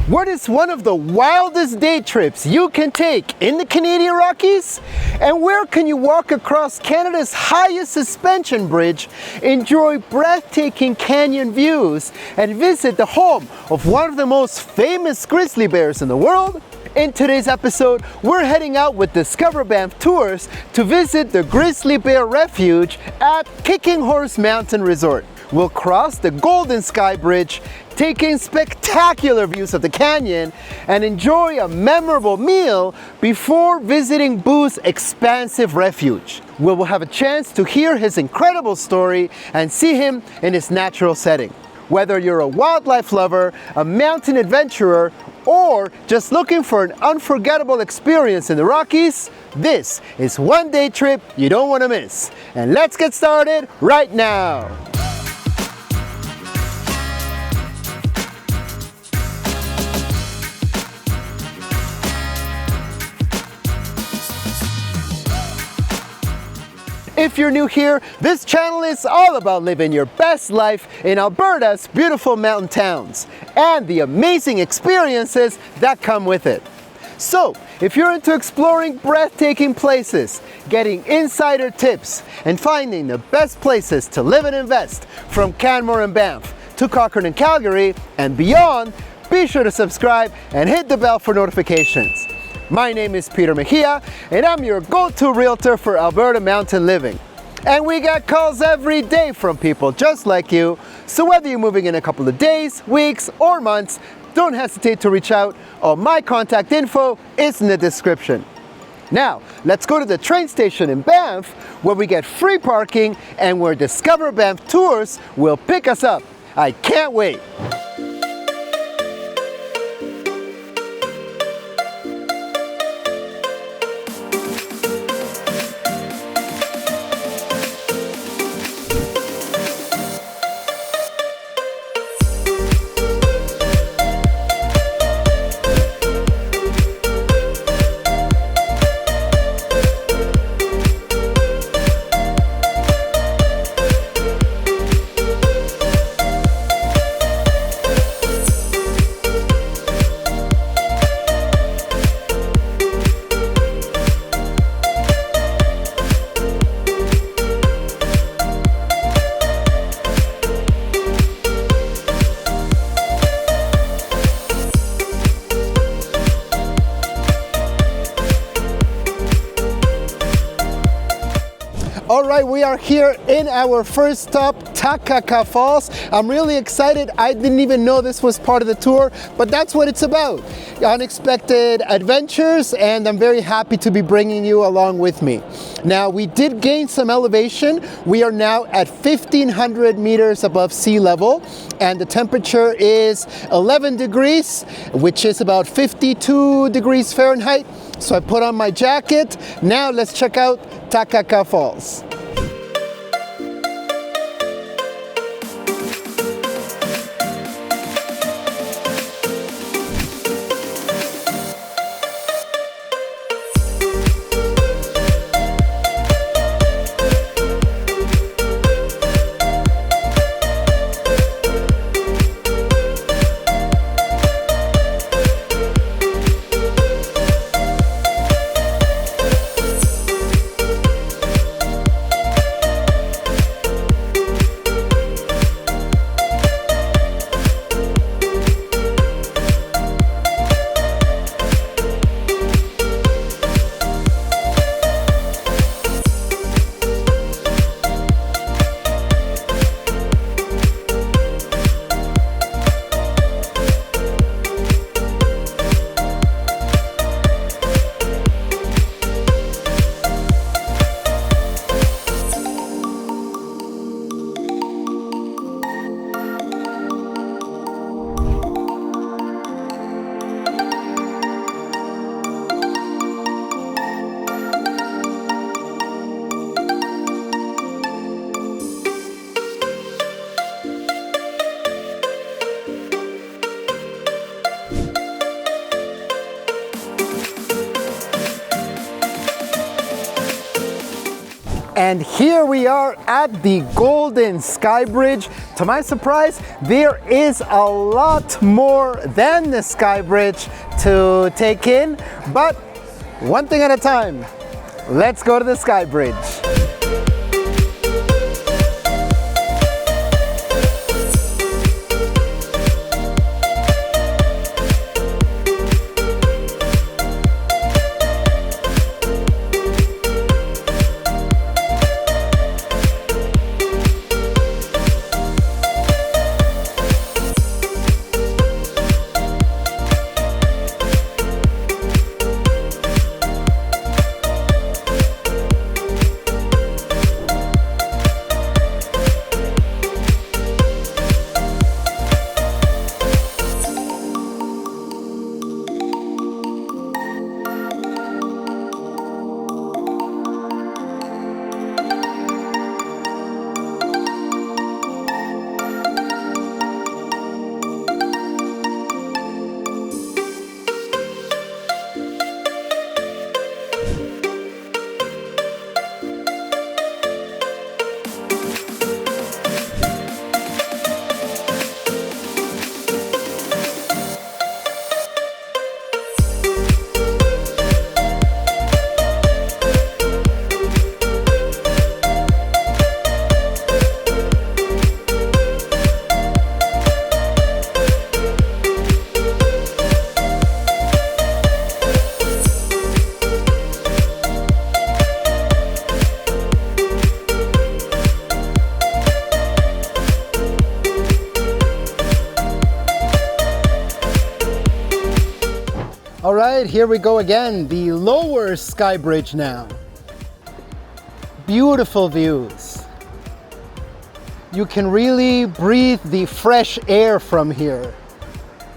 What is one of the wildest day trips you can take in the Canadian Rockies? And where can you walk across Canada's highest suspension bridge, enjoy breathtaking canyon views, and visit the home of one of the most famous grizzly bears in the world? In today's episode, we're heading out with Discover Banff Tours to visit the Grizzly Bear Refuge at Kicking Horse Mountain Resort. We'll cross the golden Skybridge, take in spectacular views of the canyon, and enjoy a memorable meal before visiting Boo's expansive refuge. We will have a chance to hear his incredible story and see him in his natural setting. Whether you're a wildlife lover, a mountain adventurer, or just looking for an unforgettable experience in the Rockies, this is one day trip you don't want to miss. And let's get started right now. If you're new here, this channel is all about living your best life in Alberta's beautiful mountain towns and the amazing experiences that come with it. So, if you're into exploring breathtaking places, getting insider tips, and finding the best places to live and invest from Canmore and Banff to Cochrane and Calgary and beyond, be sure to subscribe and hit the bell for notifications. My name is Peter Mejia, and I'm your go-to realtor for Alberta mountain living. And we get calls every day from people just like you, so whether you're moving in a couple of days, weeks, or months, don't hesitate to reach out. All my contact info is in the description. Now, let's go to the train station in Banff, where we get free parking and where Discover Banff Tours will pick us up. I can't wait. Alright, we are here in our first stop, Takakkaw Falls. I'm really excited. I didn't even know this was part of the tour, but that's what it's about. Unexpected adventures, and I'm very happy to be bringing you along with me. Now, we did gain some elevation. We are now at 1,500 meters above sea level, and the temperature is 11 degrees, which is about 52 degrees Fahrenheit. So I put on my jacket. Now let's check out Takakkaw Falls. And here we are at the Golden Skybridge. To my surprise, there is a lot more than the Skybridge to take in, but one thing at a time. Let's go to the Skybridge. All right, here we go again, the lower Skybridge now. Beautiful views. You can really breathe the fresh air from here.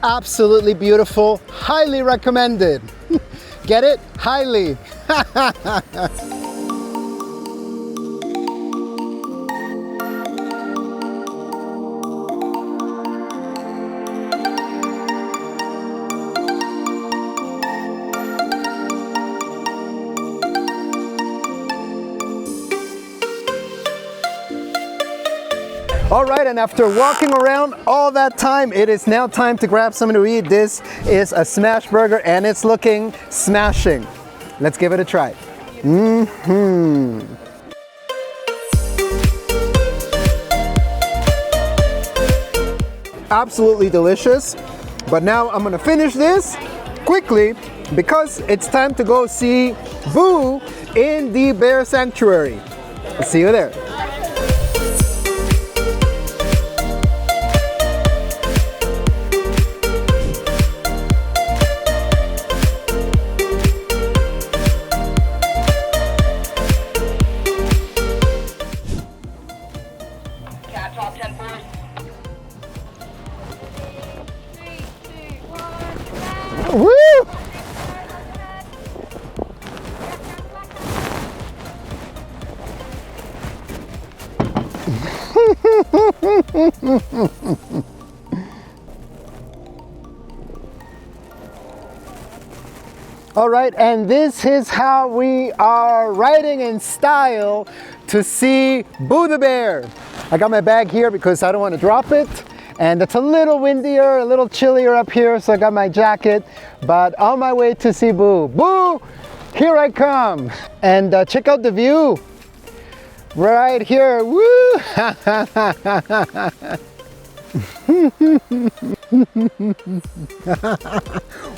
Absolutely beautiful, highly recommended. Get it? Highly. All right, and after walking around all that time, it is now time to grab something to eat. This is a smash burger and it's looking smashing. Let's give it a try. Absolutely delicious. But now I'm gonna finish this quickly because it's time to go see Boo in the bear sanctuary. See you there. Woo! All right, and this is how we are riding in style to see Boo the Bear. I got my bag here because I don't want to drop it. And it's a little windier, a little chillier up here, so I got my jacket. But on my way to see Boo. Boo, here I come. And check out the view. Right here, woo!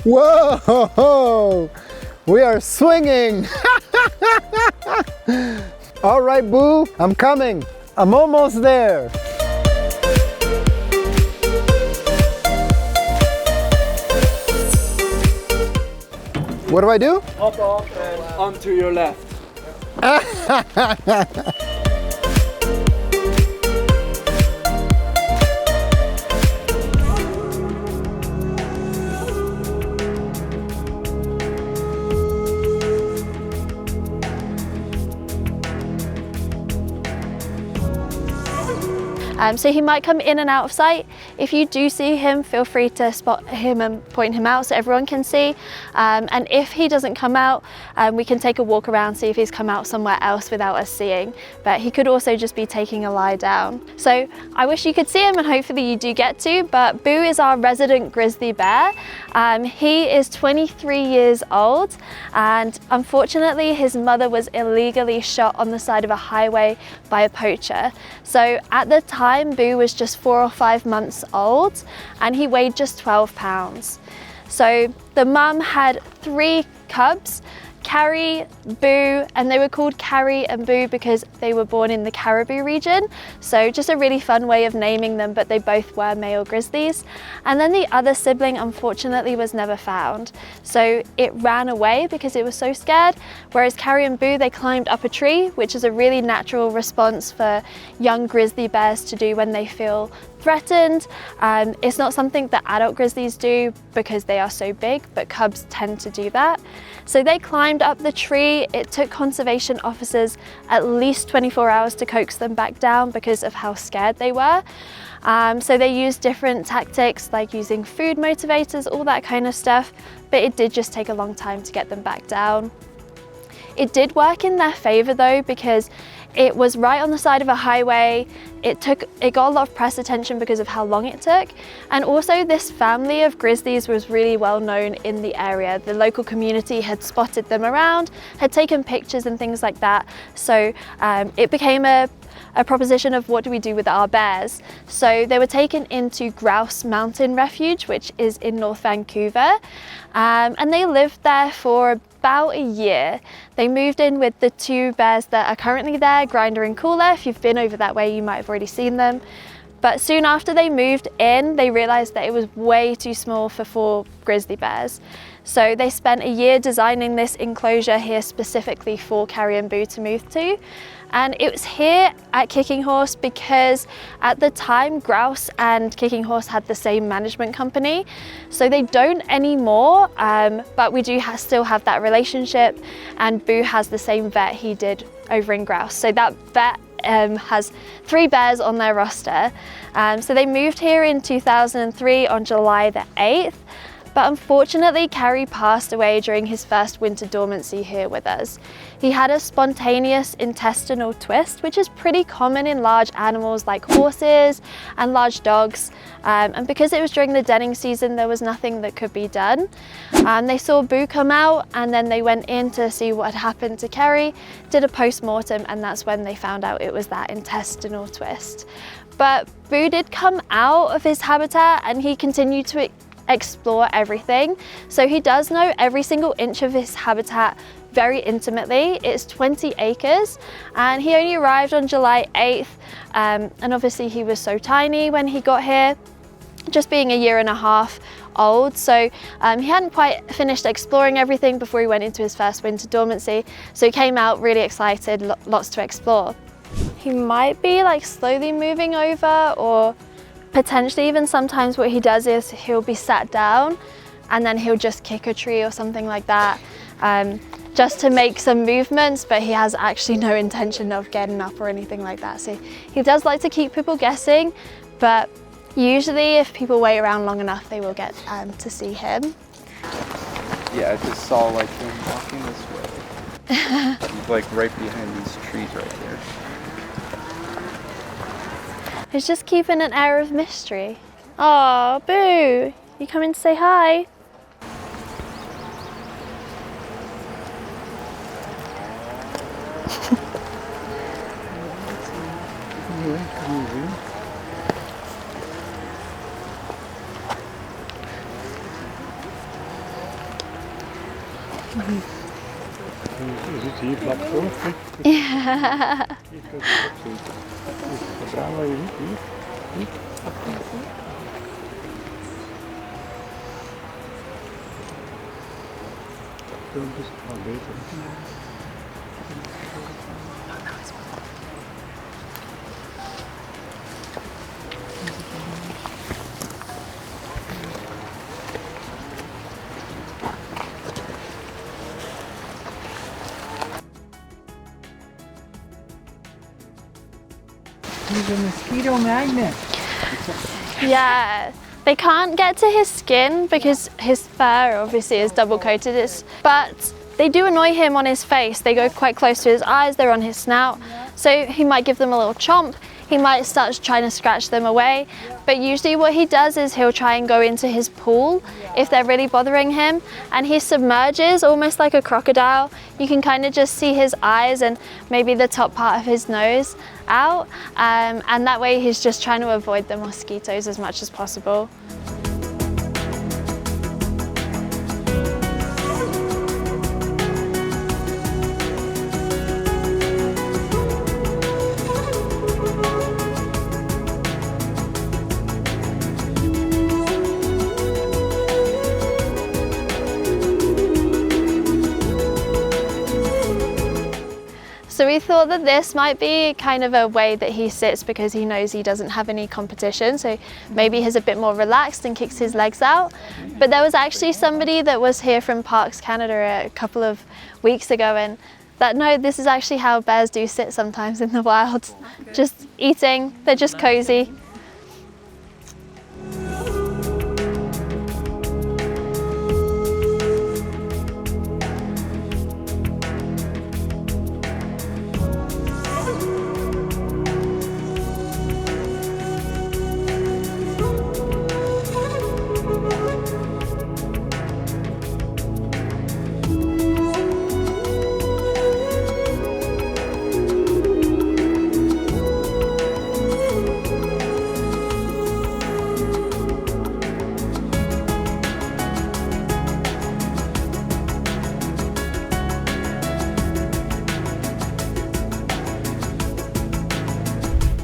Whoa, we are swinging. All right, Boo, I'm coming. I'm almost there. What do I do? Hop off and onto your left. So he might come in and out of sight. if you do see him, feel free to spot him and point him out so everyone can see. And if he doesn't come out, we can take a walk around, see if he's come out somewhere else without us seeing. But he could also just be taking a lie down. So I wish you could see him, and hopefully you do get to, but Boo is our resident grizzly bear. He is 23 years old, and unfortunately his mother was illegally shot on the side of a highway by a poacher. So at the time, Boo was just 4 or 5 months old, and he weighed just 12 pounds. So the mum had 3 cubs, Carrie, Boo, and they were called Carrie and Boo because they were born in the Caribou region. So just a really fun way of naming them, but they both were male grizzlies. And then the other sibling unfortunately was never found. So it ran away because it was so scared, whereas Carrie and Boo, they climbed up a tree, which is a really natural response for young grizzly bears to do when they feel threatened. It's not something that adult grizzlies do because they are so big, but cubs tend to do that. So they climbed up the tree. It took conservation officers at least 24 hours to coax them back down because of how scared they were. So they used different tactics like using food motivators, all that kind of stuff, but it did just take a long time to get them back down. It did work in their favor though, because it was right on the side of a highway. It got a lot of press attention because of how long it took. And also this family of grizzlies was really well known in the area. The local community had spotted them around, had taken pictures and things like that. So it became a proposition of what do we do with our bears. So they were taken into Grouse Mountain Refuge, which is in North Vancouver. And they lived there for about a year. They moved in with the 2 bears that are currently there, Grinder and Cooler. If you've been over that way, you might have already seen them. But soon after they moved in, they realized that it was way too small for 4 grizzly bears. So they spent a year designing this enclosure here specifically for Carrie and Boo to move to. And it was here at Kicking Horse because at the time Grouse and Kicking Horse had the same management company. So they don't anymore, but we do still have that relationship, and Boo has the same vet he did over in Grouse. So that vet has 3 bears on their roster. So they moved here in 2003 on July the 8th. But unfortunately, Carrie passed away during his first winter dormancy here with us. He had a spontaneous intestinal twist, which is pretty common in large animals like horses and large dogs. And because it was during the denning season, there was nothing that could be done. They saw Boo come out, and then they went in to see what had happened to Carrie, did a post-mortem, and that's when they found out it was that intestinal twist. But Boo did come out of his habitat, and he continued to explore everything. So he does know every single inch of his habitat very intimately. It's 20 acres, and he only arrived on July 8th. And obviously he was so tiny when he got here, just being a year and a half old. So he hadn't quite finished exploring everything before he went into his first winter dormancy. So he came out really excited, lots to explore. He might be like slowly moving over, or potentially even sometimes what he does is he'll be sat down and then he'll just kick a tree or something like that, just to make some movements, but he has actually no intention of getting up or anything like that. So he does like to keep people guessing, but usually if people wait around long enough, they will get to see him. Yeah, I just saw like him walking this way. He's like right behind these trees right there. He's just keeping an air of mystery. Oh, Boo, you coming to say hi? Yeah. He's a mosquito magnet. Yeah, they can't get to his skin because his fur obviously is double coated, but they do annoy him on his face. They go quite close to his eyes, they're on his snout, so he might give them a little chomp. He might start trying to scratch them away, but usually what he does is he'll try and go into his pool if they're really bothering him, and he submerges almost like a crocodile. You can kind of just see his eyes and maybe the top part of his nose out, and that way he's just trying to avoid the mosquitoes as much as possible. So we thought that this might be kind of a way that he sits because he knows he doesn't have any competition, so maybe he's a bit more relaxed and kicks his legs out. But there was actually somebody that was here from Parks Canada a couple of weeks ago, and this is actually how bears do sit sometimes in the wild. Just eating, they're just cozy.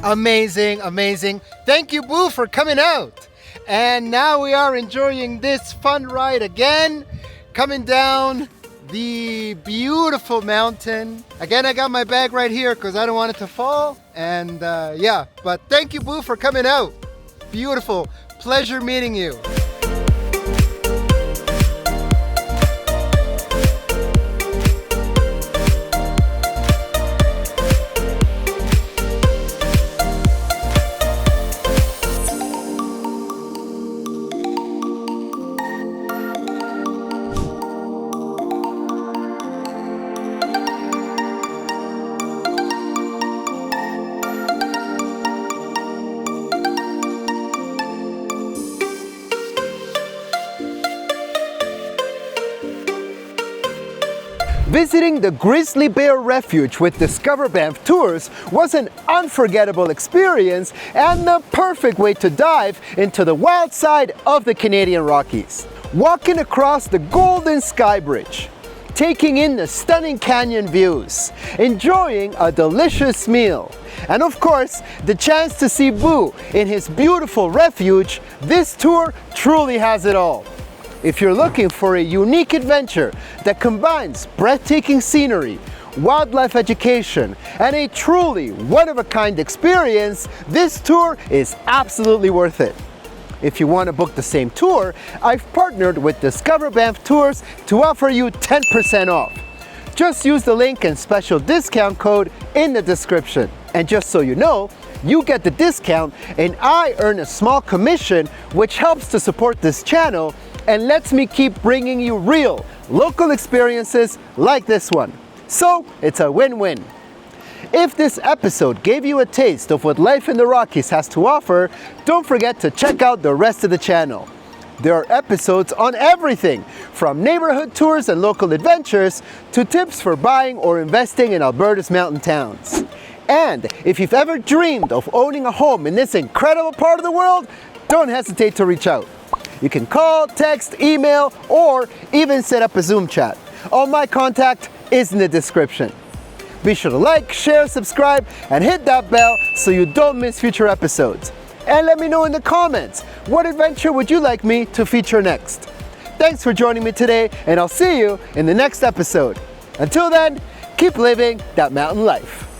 Amazing, amazing. Thank you, Boo, for coming out. And now we are enjoying this fun ride again, coming down the beautiful mountain. Again, I got my bag right here because I don't want it to fall. And yeah, but thank you, Boo, for coming out. Beautiful. Pleasure meeting you. Visiting the Grizzly Bear Refuge with Discover Banff Tours was an unforgettable experience and the perfect way to dive into the wild side of the Canadian Rockies. Walking across the golden Skybridge, taking in the stunning canyon views, enjoying a delicious meal, and of course, the chance to see Boo in his beautiful refuge, this tour truly has it all. If you're looking for a unique adventure that combines breathtaking scenery, wildlife education, and a truly one-of-a-kind experience, this tour is absolutely worth it. If you want to book the same tour, I've partnered with Discover Banff Tours to offer you 10% off. Just use the link and special discount code in the description. And just so you know, you get the discount and I earn a small commission, which helps to support this channel and lets me keep bringing you real, local experiences like this one. So it's a win-win. If this episode gave you a taste of what life in the Rockies has to offer, don't forget to check out the rest of the channel. There are episodes on everything from neighborhood tours and local adventures to tips for buying or investing in Alberta's mountain towns. And if you've ever dreamed of owning a home in this incredible part of the world, don't hesitate to reach out. You can call, text, email, or even set up a Zoom chat. All my contact is in the description. Be sure to like, share, subscribe, and hit that bell so you don't miss future episodes. And let me know in the comments, what adventure would you like me to feature next? Thanks for joining me today, and I'll see you in the next episode. Until then, keep living that mountain life.